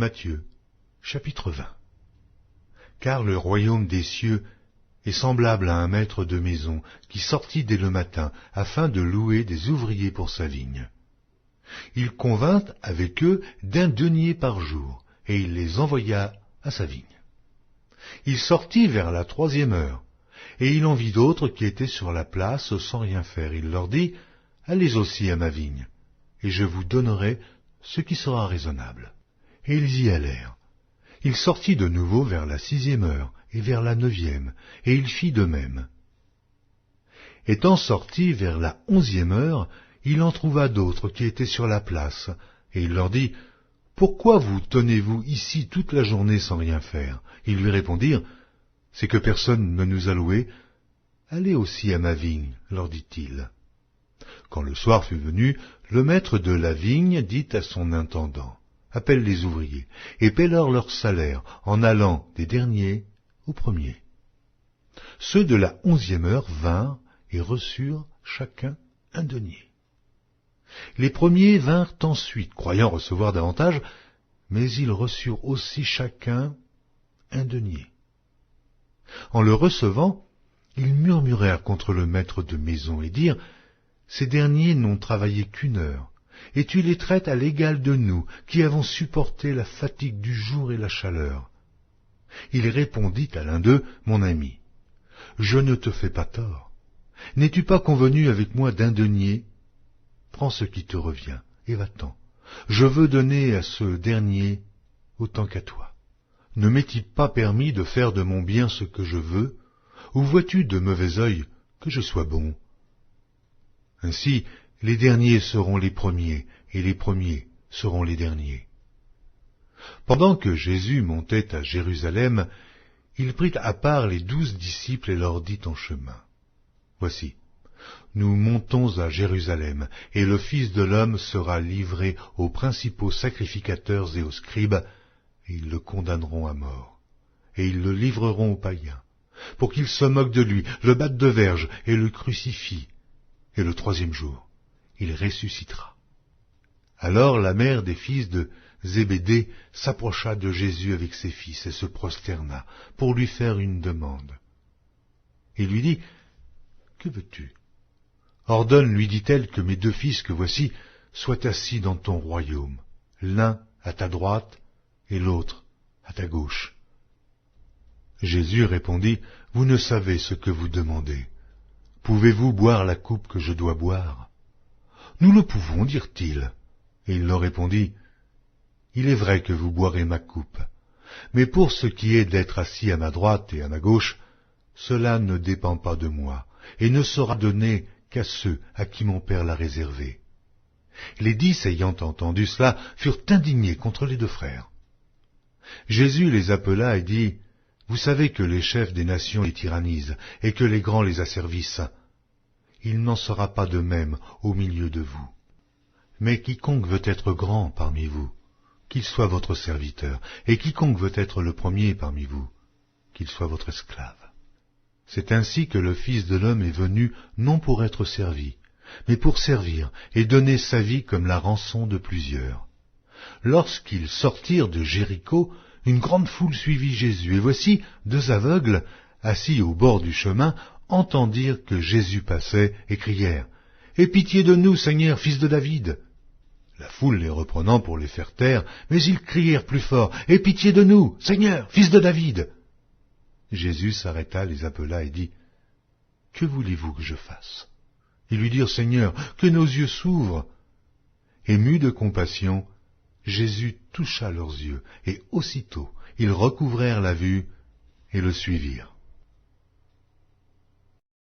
Matthieu, chapitre 20. Car le royaume des cieux est semblable à un maître de maison qui sortit dès le matin afin de louer des ouvriers pour sa vigne. Il convint avec eux d'1 denier par jour, et il les envoya à sa vigne. Il sortit vers la 3e heure, et il en vit d'autres qui étaient sur la place sans rien faire. Il leur dit, « Allez aussi à ma vigne, et je vous donnerai ce qui sera raisonnable. » Et ils y allèrent. Il sortit de nouveau vers la 6e heure, et vers la 9e, et il fit de même. Étant sorti vers la 11e heure, il en trouva d'autres qui étaient sur la place, et il leur dit, « Pourquoi vous tenez-vous ici toute la journée sans rien faire ?» Ils lui répondirent, « C'est que personne ne nous a loués. Allez aussi à ma vigne, leur dit-il. » Quand le soir fut venu, le maître de la vigne dit à son intendant, « Appelle les ouvriers, et paie-leur salaire, en allant des derniers aux premiers. » Ceux de la 11e heure vinrent et reçurent chacun 1 denier. Les premiers vinrent ensuite, croyant recevoir davantage, mais ils reçurent aussi chacun 1 denier. En le recevant, ils murmurèrent contre le maître de maison et dirent, « Ces derniers n'ont travaillé qu'1 heure, et tu les traites à l'égal de nous, qui avons supporté la fatigue du jour et la chaleur. » Il répondit à l'un d'eux, « Mon ami, je ne te fais pas tort. N'es-tu pas convenu avec moi d'1 denier ? Prends ce qui te revient, et va-t'en. Je veux donner à ce dernier autant qu'à toi. Ne m'est-il pas permis de faire de mon bien ce que je veux, ou vois-tu de mauvais œil que je sois bon ? Ainsi, les derniers seront les premiers, et les premiers seront les derniers. » Pendant que Jésus montait à Jérusalem, il prit à part les 12 disciples et leur dit en chemin, « Voici, nous montons à Jérusalem, et le Fils de l'homme sera livré aux principaux sacrificateurs et aux scribes, et ils le condamneront à mort, et ils le livreront aux païens, pour qu'ils se moquent de lui, le battent de verges et le crucifient, et le 3e jour, il ressuscitera. » Alors la mère des fils de Zébédée s'approcha de Jésus avec ses fils et se prosterna pour lui faire une demande. Il lui dit, « Que veux-tu ? Ordonne, lui dit-elle, que mes 2 fils que voici soient assis dans ton royaume, l'un à ta droite et l'autre à ta gauche. » Jésus répondit, « Vous ne savez ce que vous demandez. Pouvez-vous boire la coupe que je dois boire ? » « Nous le pouvons, dirent-ils. » Et il leur répondit, « Il est vrai que vous boirez ma coupe, mais pour ce qui est d'être assis à ma droite et à ma gauche, cela ne dépend pas de moi, et ne sera donné qu'à ceux à qui mon Père l'a réservé. » Les 10, ayant entendu cela, furent indignés contre les 2 frères. Jésus les appela et dit, « Vous savez que les chefs des nations les tyrannisent, et que les grands les asservissent. Il n'en sera pas de même au milieu de vous. Mais quiconque veut être grand parmi vous, qu'il soit votre serviteur, et quiconque veut être le premier parmi vous, qu'il soit votre esclave. C'est ainsi que le Fils de l'homme est venu non pour être servi, mais pour servir et donner sa vie comme la rançon de plusieurs. » Lorsqu'ils sortirent de Jéricho, une grande foule suivit Jésus, et voici 2 aveugles, assis au bord du chemin, entendirent que Jésus passait et crièrent, « Aie pitié de nous, Seigneur, fils de David !» La foule les reprenant pour les faire taire, mais ils crièrent plus fort, « Aie pitié de nous, Seigneur, fils de David !» Jésus s'arrêta, les appela et dit, « Que voulez-vous que je fasse ?» Ils lui dirent, « Seigneur, que nos yeux s'ouvrent. » Ému de compassion, Jésus toucha leurs yeux, et aussitôt ils recouvrèrent la vue et le suivirent.